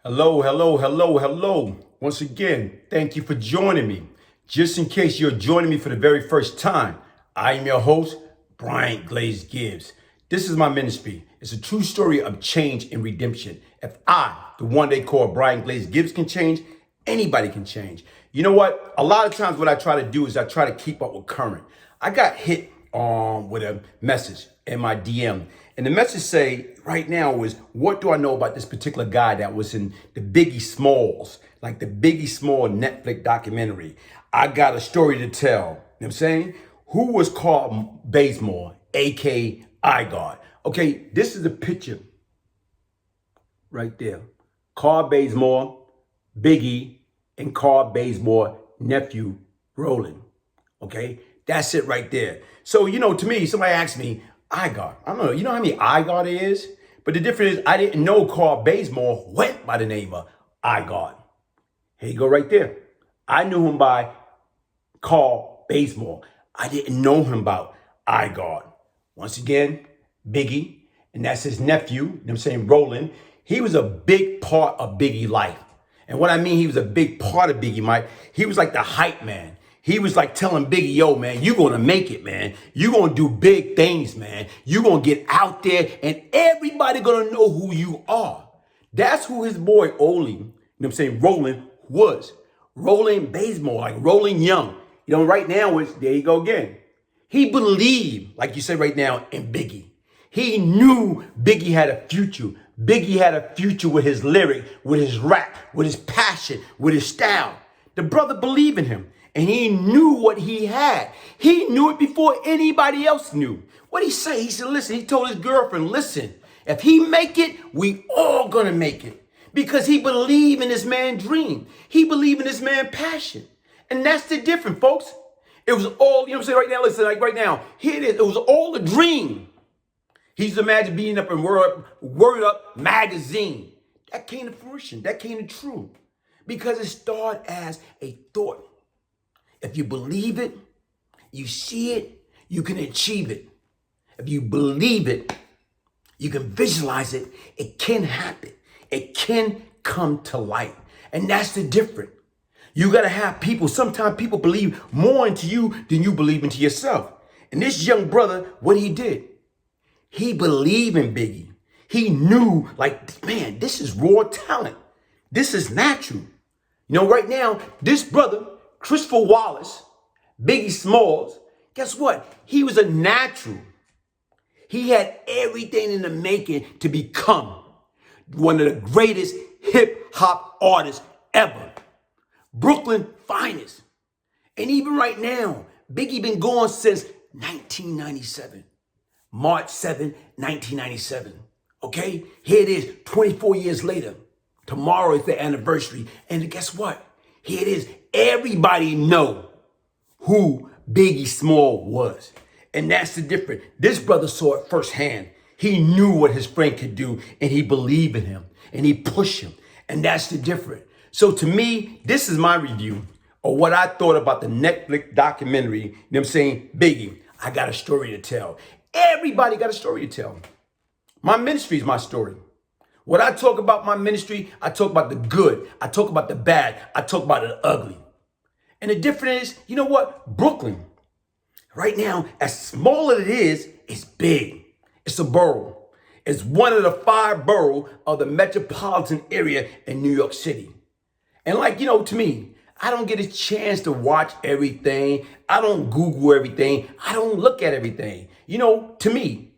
Hello, hello, hello, hello. Once again, thank you for joining me. Just in case you're joining me for the very first time, I am your host, Glaze Gibbs. This is my ministry. It's a true story of change and redemption. If I, the one they call Glaze Gibbs, can change, anybody can change. You know what? A lot of times what I try to do is I try to keep up with current. I got hit with a message in my DM. And the message say right now is, what do I know about this particular guy that was in the Biggie Smalls, like the Biggie Small Netflix documentary? I got a story to tell. You know what I'm saying? Who was called Bazemore, aka Igod? Okay, this is a picture right there. Carl Bazemore, Biggie, and Carl Bazemore nephew Roland. Okay, that's it right there. So, to me, somebody asked me, Igod. I don't know, you know how many Igod there is? But the difference is I didn't know Carl Bazemore went by the name of Igod. Here you go right there. I knew him by Carl Bazemore. I didn't know him about Igod. Once again, Biggie, and that's his nephew, you know what I'm saying, Roland. He was a big part of Biggie's life. And what I mean, he was a big part of Biggie, Mike. He was like the hype man. He was like telling Biggie, yo, man, you're going to make it, man. You're going to do big things, man. You're going to get out there and everybody going to know who you are. That's who his boy Ollie, you know what I'm saying, Roland was. Roland Bazemore, like Roland Young. Right now, there you go again. He believed, like you said right now, in Biggie. He knew Biggie had a future. Biggie had a future with his lyric, with his rap, with his passion, with his style. The brother believed in him. And he knew what he had. He knew it before anybody else knew. What he say? He said, listen, he told his girlfriend, listen, if he make it, we all gonna make it. Because he believed in this man's dream. He believed in this man's passion. And that's the difference, folks. It was all, you know what I'm saying, right now, listen, like right now, here it is. It was all a dream. He's imagined being up in Word Up magazine. That came to fruition. That came to true. Because it started as a thought. If you believe it, you see it, you can achieve it. If you believe it, you can visualize it, it can happen. It can come to light. And that's the difference. You got to have people, sometimes people believe more into you than you believe into yourself. And this young brother, what he did, he believed in Biggie. He knew, like, man, this is raw talent. This is natural. Right now, this brother, Christopher Wallace, Biggie Smalls, guess what? He was a natural. He had everything in the making to become one of the greatest hip hop artists ever. Brooklyn finest. And even right now, Biggie been going since 1997. March 7, 1997. Okay? Here it is, 24 years later. Tomorrow is the anniversary. And guess what? Here it is. Everybody know who Biggie Small was. And that's the difference. This brother saw it firsthand. He knew what his friend could do, and he believed in him, and he pushed him. And that's the difference. So to me, this is my review of what I thought about the Netflix documentary. You know what I'm saying? Biggie, I got a story to tell. Everybody got a story to tell. My ministry is my story. When I talk about my ministry, I talk about the good. I talk about the bad. I talk about the ugly. And the difference is, you know what? Brooklyn, right now, as small as it is, it's big. It's a borough. It's one of the 5 boroughs of the metropolitan area in New York City. And to me, I don't get a chance to watch everything. I don't Google everything. I don't look at everything. To me,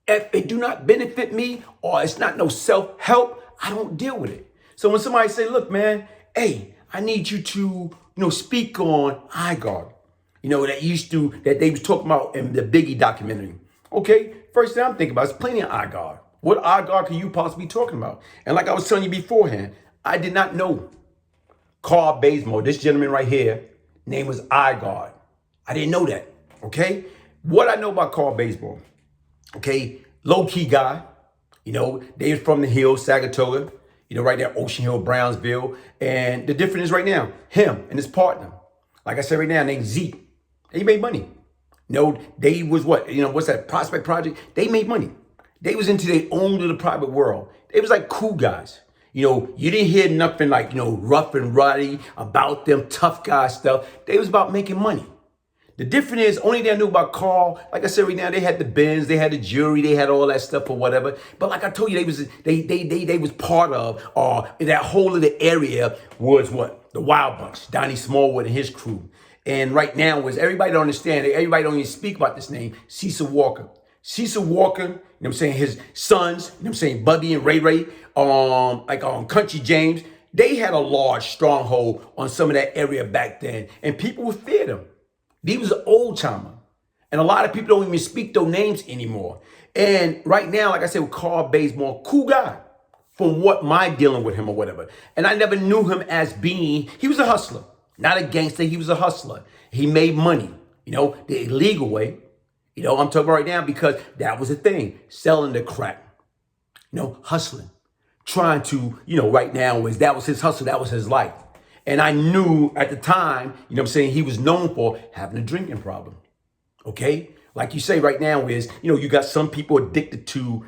if it do not benefit me or it's not no self-help, I don't deal with it. So when somebody say, look, man, hey, I need you to, speak on Igod, that they was talking about in the Biggie documentary. Okay, first thing I'm thinking about is plenty of Igod. What Igod could you possibly be talking about? And like I was telling you beforehand, I did not know Carl Bazemore, this gentleman right here, name was Igod. I didn't know that, okay? What I know about Carl Bazemore, okay, low-key guy, they was from the hills, Sagatoga, right there, Ocean Hill, Brownsville. And the difference is right now, him and his partner, like I said right now, named Zeke, they made money. They was what's that, Prospect Project? They made money. They was into their own little private world. They was like cool guys. You didn't hear nothing like, rough and ruddy about them tough guy stuff. They was about making money. The difference is, only thing I knew about Carl, like I said right now, they had the Benz, they had the jewelry, they had all that stuff or whatever. But like I told you, they was part of, that whole of the area was what? The Wild Bunch, Donnie Smallwood and his crew. And right now was, everybody don't understand, everybody don't even speak about this name, Cecil Walker. Cecil Walker, his sons, Bubby and Ray Ray, Country James, they had a large stronghold on some of that area back then. And people would fear them. He was an old timer. And a lot of people don't even speak those names anymore. And right now, like I said, with Carl Bazemore, cool guy from what my dealing with him or whatever. And I never knew him as being, he was a hustler, not a gangster. He was a hustler. He made money, the illegal way. I'm talking about right now because that was the thing, selling the crack, hustling, trying to, right now that was his hustle. That was his life. And I knew at the time, he was known for having a drinking problem. Okay? Like you say right now is, you got some people addicted to,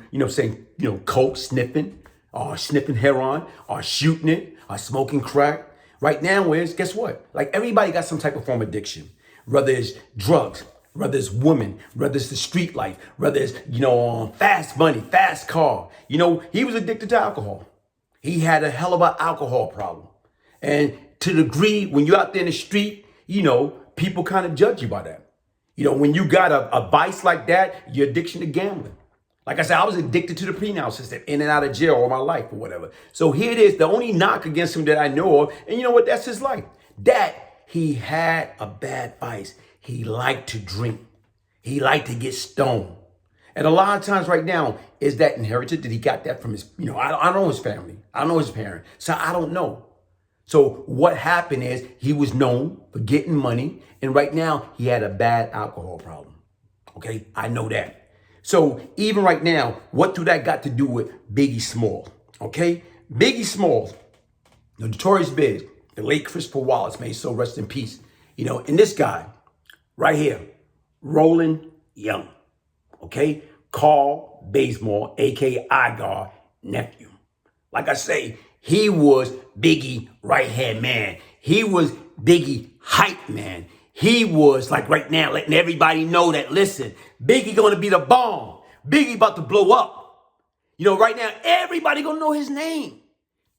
coke, sniffing heroin, or shooting it, or smoking crack. Right now is, guess what? Like everybody got some type of form of addiction, whether it's drugs, whether it's women, whether it's the street life, whether it's, fast money, fast car. He was addicted to alcohol. He had a hell of an alcohol problem. And to the degree, when you're out there in the street, people kind of judge you by that. When you got a vice like that, your addiction to gambling. Like I said, I was addicted to the penal system, in and out of jail all my life or whatever. So here it is, the only knock against him that I know of, and you know what, that's his life. That he had a bad vice. He liked to drink. He liked to get stoned. And a lot of times right now, is that inherited? Did he got that from his, I don't know his family. I don't know his parents. So I don't know. So what happened is he was known for getting money. And right now he had a bad alcohol problem. Okay, I know that. So even right now, what do that got to do with Biggie Smalls? Okay, Biggie Smalls, the Notorious Big, the late Christopher Wallace, may so rest in peace. And this guy right here, Roland Young. Okay, Carl Bazemore, aka Igod nephew. Like I say, he was Biggie right-hand man. He was Biggie hype man. He was like right now letting everybody know that, listen, Biggie gonna be the bomb. Biggie about to blow up. Right now, everybody gonna know his name.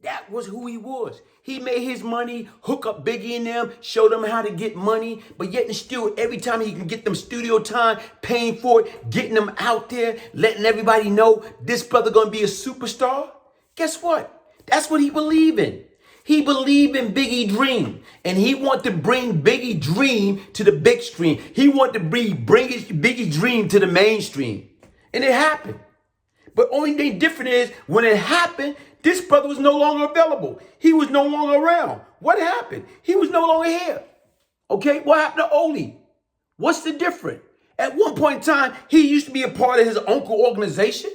That was who he was. He made his money, hook up Biggie and them, show them how to get money, but yet and still, every time he can get them studio time, paying for it, getting them out there, letting everybody know this brother gonna be a superstar. Guess what? That's what he believed in. He believed in Biggie Dream, and he wanted to bring Biggie Dream to the big screen. He wanted to bring his Biggie Dream to the mainstream, and it happened. But only thing different is when it happened, this brother was no longer available. He was no longer around. What happened? He was no longer here. Okay, what happened to Ollie? What's the difference? At one point in time, he used to be a part of his uncle organization.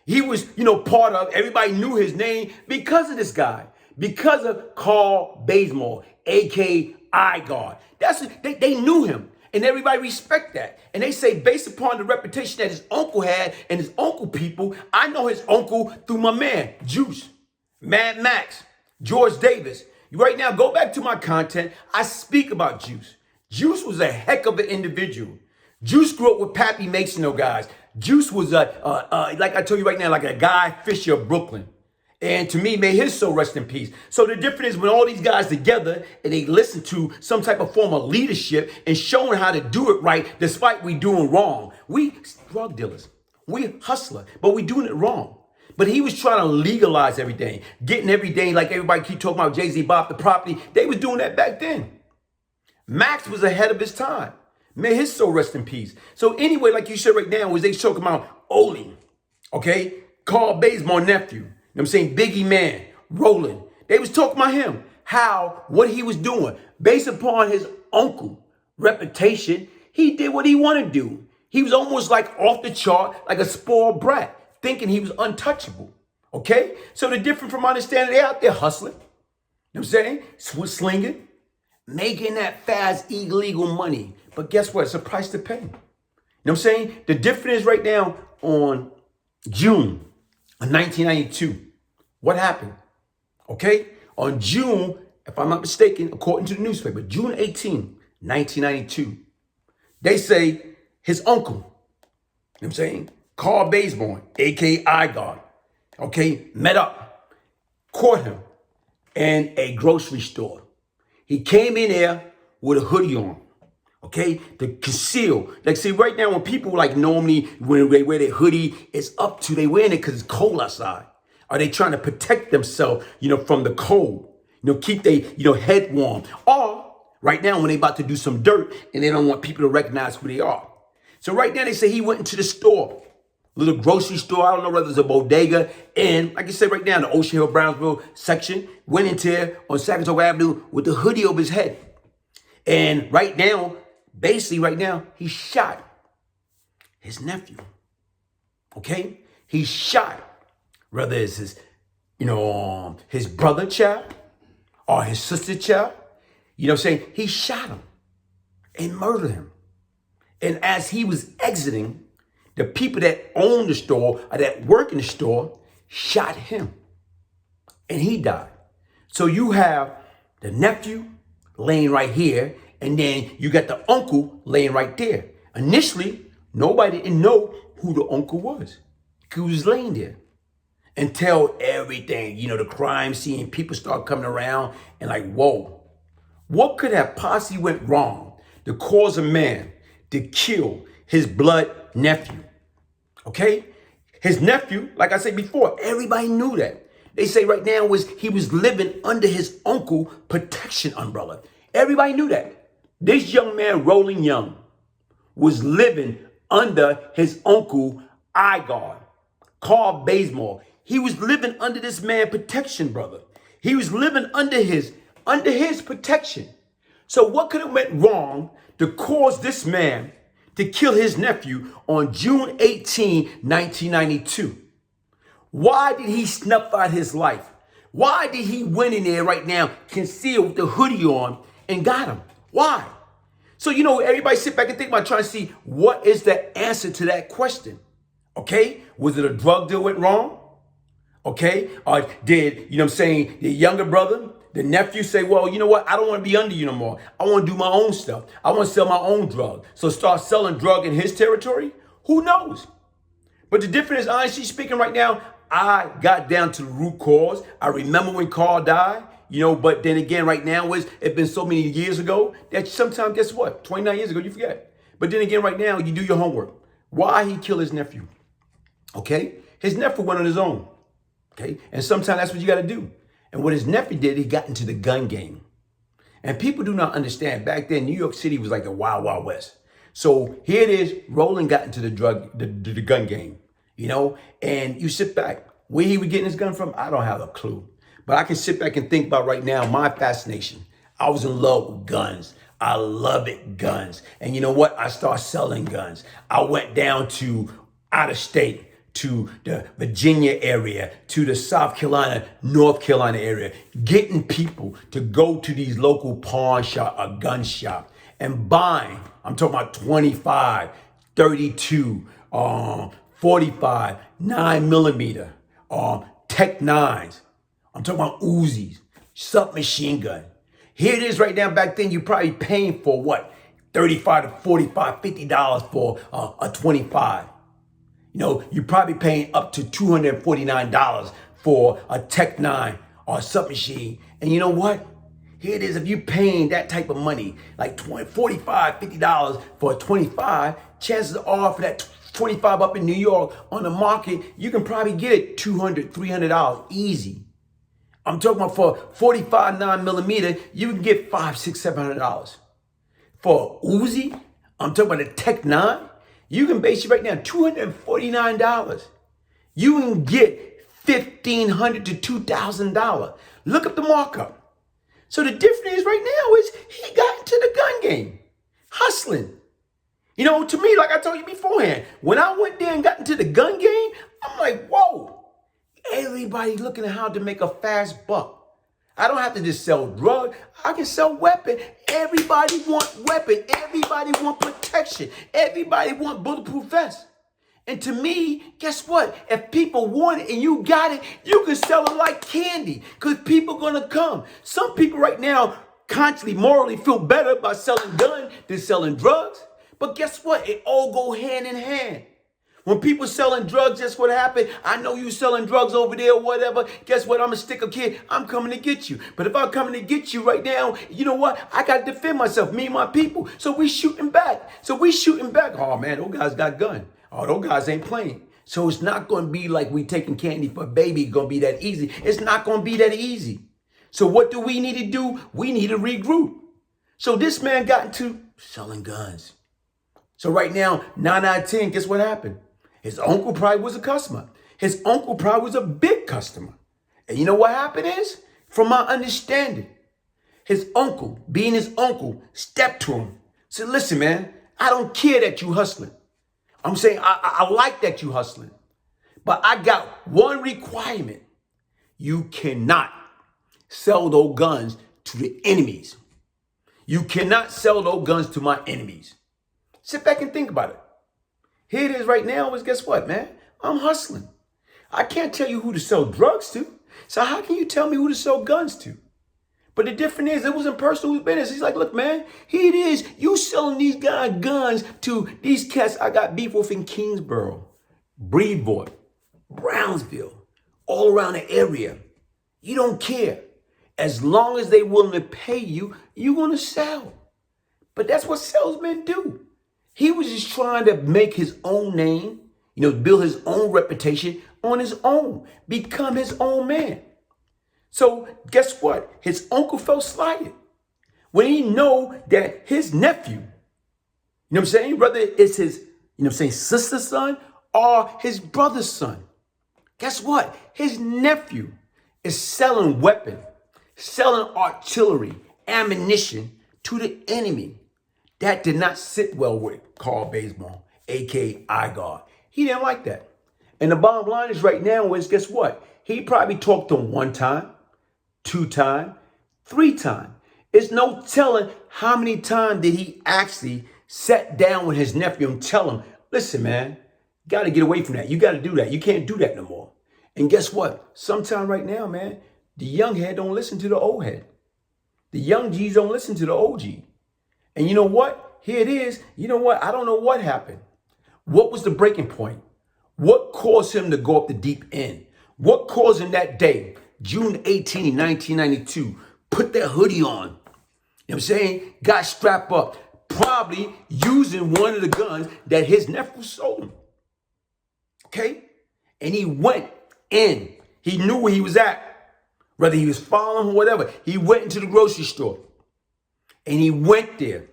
He was, part of, everybody knew his name because of this guy, because of Carl Bazemore, a.k.a. Igod. They knew him, and everybody respect that. And they say, based upon the reputation that his uncle had and his uncle people, I know his uncle through my man, Juice, Mad Max, George Davis. Right now, go back to my content. I speak about Juice. Juice was a heck of an individual. Juice grew up with Pappy Mason, guys. Juice was like I told you right now, like a Guy Fisher of Brooklyn. And to me, may his soul rest in peace. So the difference is when all these guys together and they listen to some type of form of leadership and showing how to do it right, despite we doing wrong. We drug dealers, we hustler, but we doing it wrong. But he was trying to legalize everything, getting everything like everybody keep talking about Jay-Z bought the property. They was doing that back then. Max was ahead of his time. May his soul rest in peace. So anyway, like you said right now, was they talking about Ollie, okay? Carl Bazemore nephew. Biggie man, Roland. They was talking about him, what he was doing. Based upon his uncle reputation, he did what he wanted to do. He was almost like off the chart, like a spoiled brat, thinking he was untouchable, okay? So the difference from understanding, they out there hustling, slinging, making that fast, illegal money. But guess what? It's a price to pay. The difference is right now on June of 1992. What happened? Okay? On June, if I'm not mistaken, according to the newspaper, June 18, 1992, they say his uncle, you know what I'm saying, Carl Bazemore, a.k.a. Igod, okay, met up, caught him in a grocery store. He came in there with a hoodie on, okay, to conceal. Like, see, right now when people like normally when they wear their hoodie, it's up to they wearing it because it's cold outside. Are they trying to protect themselves, from the cold? Keep their, head warm. Or right now when they about to do some dirt and they don't want people to recognize who they are. So right now they say he went into the store, little grocery store. I don't know whether it's a bodega. And like I said, right now in the Ocean Hill, Brownsville section, went into there on Sacramento Avenue with the hoodie over his head. And right now, basically right now, he shot his nephew. Okay? He shot, whether it's his, his brother child or his sister child. You know what I'm saying? He shot him and murdered him. And as he was exiting, the people that own the store or that work in the store shot him. And he died. So you have the nephew laying right here, and then you got the uncle laying right there. Initially, nobody didn't know who the uncle was. He was laying there until everything, the crime scene, people start coming around and like, whoa, what could have possibly went wrong to cause a man to kill his blood nephew? Okay? His nephew, like I said before, everybody knew that. They say right now he was living under his uncle protection umbrella. Everybody knew that. This young man, Rolling Young, was living under his uncle, Igod, Carl Bazemore. He was living under this man's protection, brother. He was living under his protection. So what could have went wrong to cause this man to kill his nephew on June 18, 1992? Why did he snuff out his life? Why did he went in there right now, concealed with the hoodie on, and got him? Why? So, everybody sit back and think about trying to see what is the answer to that question. Okay? Was it a drug deal went wrong? Okay? Or did, the younger brother, the nephew say, well, you know what? I don't want to be under you no more. I want to do my own stuff. I want to sell my own drug. So start selling drug in his territory? Who knows? But the difference is, honestly speaking right now, I got down to the root cause. I remember when Carl died, but then again, right now, it's been so many years ago that sometimes, guess what? 29 years ago, you forget. But then again, right now, you do your homework. Why he killed his nephew? Okay? His nephew went on his own. Okay? And sometimes that's what you got to do. And what his nephew did, he got into the gun game. And people do not understand. Back then, New York City was like the Wild Wild West. So here it is, Roland got into the gun game, and you sit back. Where he was getting his gun from, I don't have a clue. But I can sit back and think about right now my fascination. I was in love with guns. I love it, guns. And you know what? I started selling guns. I went down to out of state, to the Virginia area, to the South Carolina, North Carolina area, getting people to go to these local pawn shop or gun shop and buying. I'm talking about 25, 32, 45, 9mm, Tech 9s. I'm talking about Uzis, submachine gun. Here it is right now. Back then, you're probably paying for what? $35 to $45, $50 for a 25. You're probably paying up to $249 for a Tech 9 or a submachine. And you know what? Here it is. If you're paying that type of money, like $20, $45, $50 for a 25, chances are for that 25 up in New York on the market, you can probably get it $200, $300 easy. I'm talking about for 45 9mm, you can get $500, $600, $700. For Uzi, I'm talking about the Tech 9, you can basically right now $249. You can get $1,500 to $2,000. Look up the markup. So the difference is right now is he got into the gun game, hustling. To me, like I told you beforehand, when I went there and got into the gun game, I'm like, whoa. Everybody looking at how to make a fast buck. I don't have to just sell drug. I can sell weapon. Everybody want weapon. Everybody want protection. Everybody want bulletproof vest. And to me, guess what? If people want it and you got it, you can sell it like candy because people going to come. Some people right now consciously, morally feel better by selling guns than selling drugs. But guess what? It all go hand in hand. When people selling drugs, guess what happened? I know you selling drugs over there or whatever. Guess what? I'm a sticker kid. I'm coming to get you. But if I'm coming to get you right now, you know what? I got to defend myself, me and my people. So we shooting back. Oh, man, those guys got guns. Oh, those guys ain't playing. So it's not going to be like we taking candy for a baby. It's going to be that easy. It's not going to be that easy. So what do we need to do? We need to regroup. So this man got into selling guns. So right now, 9 out of 10, guess what happened? His uncle probably was a customer. His uncle probably was a big customer. And you know what happened is, from my understanding, his uncle, being his uncle, stepped to him. Said, listen, man, I don't care that you hustling. I'm saying I like that you hustling. But I got one requirement. You cannot sell those guns to the enemies. You cannot sell those guns to my enemies. Sit back and think about it. Here it is right now is guess what, man? I'm hustling. I can't tell you who to sell drugs to. So how can you tell me who to sell guns to? But the difference is it wasn't personal business. He's like, look, man, here it is. You selling these guys guns to these cats I got beef with in Kingsborough, Bridgeport, Brownsville, all around the area. You don't care. As long as they willing to pay you, you're going to sell. But that's what salesmen do. He was just trying to make his own name, build his own reputation on his own, become his own man. So guess what? His uncle felt slighted when he know that his nephew, whether it's his, sister's son or his brother's son. Guess what? His nephew is selling weapons, selling artillery, ammunition to the enemy. That did not sit well with Carl Bazemore, a.k.a. Igod. He didn't like that. And the bottom line is right now is, guess what? He probably talked to him 1 time, 2 times, 3 times. It's no telling how many times did he actually sat down with his nephew and tell him, listen, man, you got to get away from that. You got to do that. You can't do that no more. And guess what? Sometime right now, man, the young head don't listen to the old head. The young G's don't listen to the old G. And you know what? Here it is. You know what? I don't know what happened. What was the breaking point? What caused him to go up the deep end? What caused him that day, June 18, 1992, put that hoodie on? You know what I'm saying? Got strapped up, probably using one of the guns that his nephew sold him. Okay? And he went in. He knew where he was at. Whether he was following or whatever. He went into the grocery store. And he went there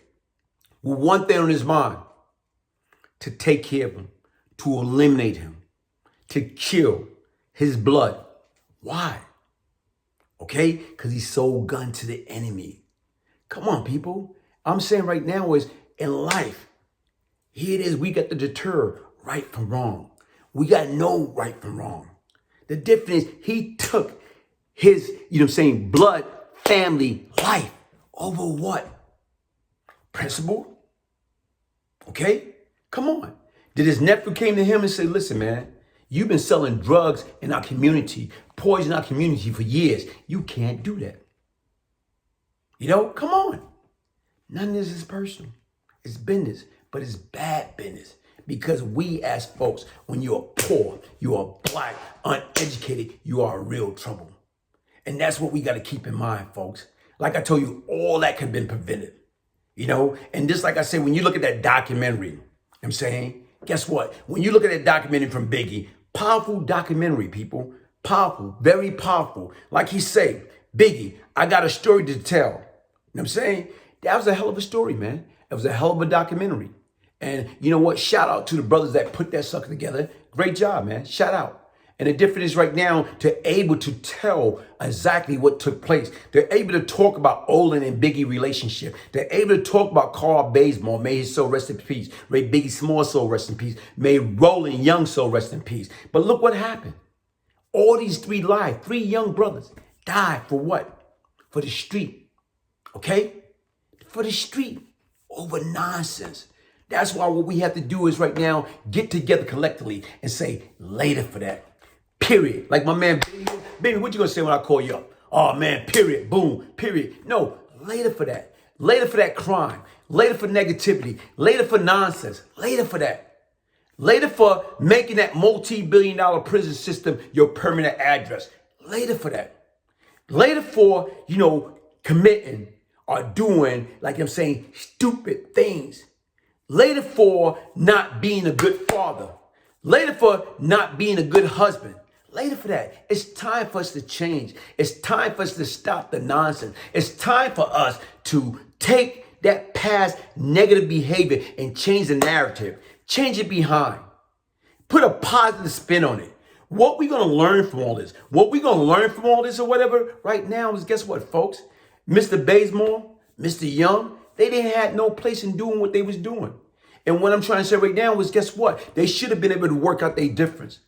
with one thing on his mind, to take care of him, to eliminate him, to kill his blood. Why? Okay? Because he sold gun to the enemy. Come on, people. I'm saying right now is in life, here it is, we got to deter right from wrong. We got to know right from wrong. The difference is he took his, blood, family, life. Over what? Principle? Okay? Come on. Did his nephew came to him and say, listen, man, you've been selling drugs in our community, poison our community for years. You can't do that. Come on. None of this is personal. It's business, but it's bad business. Because we as folks, when you're poor, you are black, uneducated, you are real trouble. And that's what we got to keep in mind, folks. Like I told you, all that could have been prevented, And just like I said, when you look at that documentary, I'm saying, guess what? When you look at that documentary from Biggie, powerful documentary, people, powerful, very powerful. Like he said, Biggie, I got a story to tell. You know what I'm saying? That was a hell of a story, man. It was a hell of a documentary. And you know what? Shout out to the brothers that put that sucker together. Great job, man. Shout out. And the difference is right now to able to tell exactly what took place. They're able to talk about Olin and Biggie relationship. They're able to talk about Carl Bazemore. May his soul rest in peace. May Biggie Small soul rest in peace. May Roland Young soul rest in peace. But look what happened. All these 3 lives, 3 young brothers died for what? For the street. Okay? For the street. Over nonsense. That's why what we have to do is right now get together collectively and say later for that. Period. Like my man, baby, what you gonna say when I call you up? Oh man, period, boom, period. No, later for that. Later for that crime. Later for negativity. Later for nonsense. Later for that. Later for making that multi-billion-dollar prison system your permanent address. Later for that. Later for, committing or doing, like I'm saying, stupid things. Later for not being a good father. Later for not being a good husband. Later for that. It's time for us to change. It's time for us to stop the nonsense. It's time for us to take that past negative behavior and change the narrative. Change it behind. Put a positive spin on it. What we going to learn from all this? What we going to learn from all this or whatever right now is, guess what, folks? Mr. Bazemore, Mr. Young, they didn't have no place in doing what they was doing. And what I'm trying to say right now is, guess what? They should have been able to work out their difference.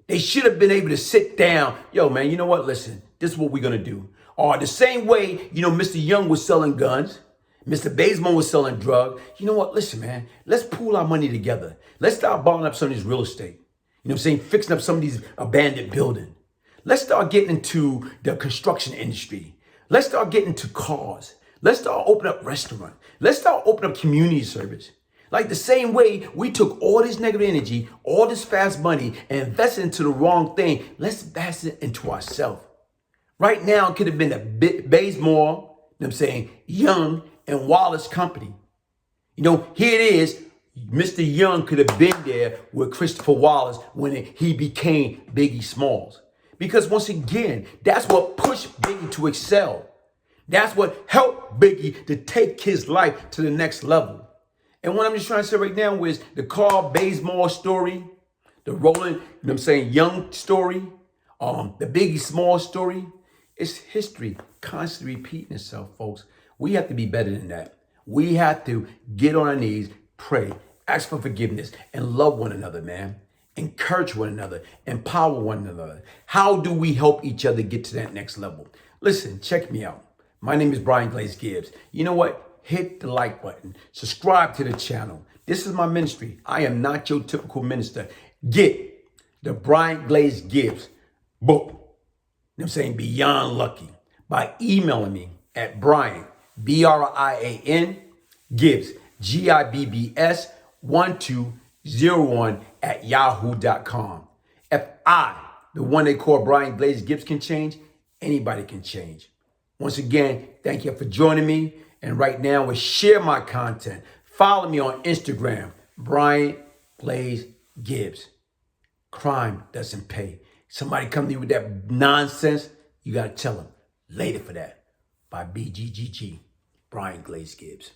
They should have been able to sit down. Yo, man, you know what? Listen, this is what we're going to do. Or the same way, Mr. Young was selling guns. Mr. Bazemore was selling drugs. You know what? Listen, man, let's pool our money together. Let's start buying up some of this real estate. You know what I'm saying? Fixing up some of these abandoned buildings. Let's start getting into the construction industry. Let's start getting into cars. Let's start opening up restaurants. Let's start opening up community service. Like the same way we took all this negative energy, all this fast money, and invested into the wrong thing. Let's invest it into ourselves. Right now, it could have been a Bazemore, Young and Wallace company. Here it is. Mr. Young could have been there with Christopher Wallace when he became Biggie Smalls. Because once again, that's what pushed Biggie to excel. That's what helped Biggie to take his life to the next level. And what I'm just trying to say right now is the Carl Bazemore story, the Roland, Young story, the Biggie Small story. It's history constantly repeating itself, folks. We have to be better than that. We have to get on our knees, pray, ask for forgiveness, and love one another, man. Encourage one another, empower one another. How do we help each other get to that next level? Listen, check me out. My name is Glaze Gibbs. You know what? Hit the like button. Subscribe to the channel. This is my ministry. I am not your typical minister. Get the Glaze Gibbs book. Beyond Lucky, by emailing me at Brian, Brian, Gibbs, Gibbs 1201 at yahoo.com. If I, the one they call Glaze Gibbs, can change, anybody can change. Once again, thank you for joining me. And right now, we share my content. Follow me on Instagram, Glaze Gibbs. Crime doesn't pay. Somebody come to you with that nonsense, you got to tell them. Later for that. By BGGG, Glaze Gibbs.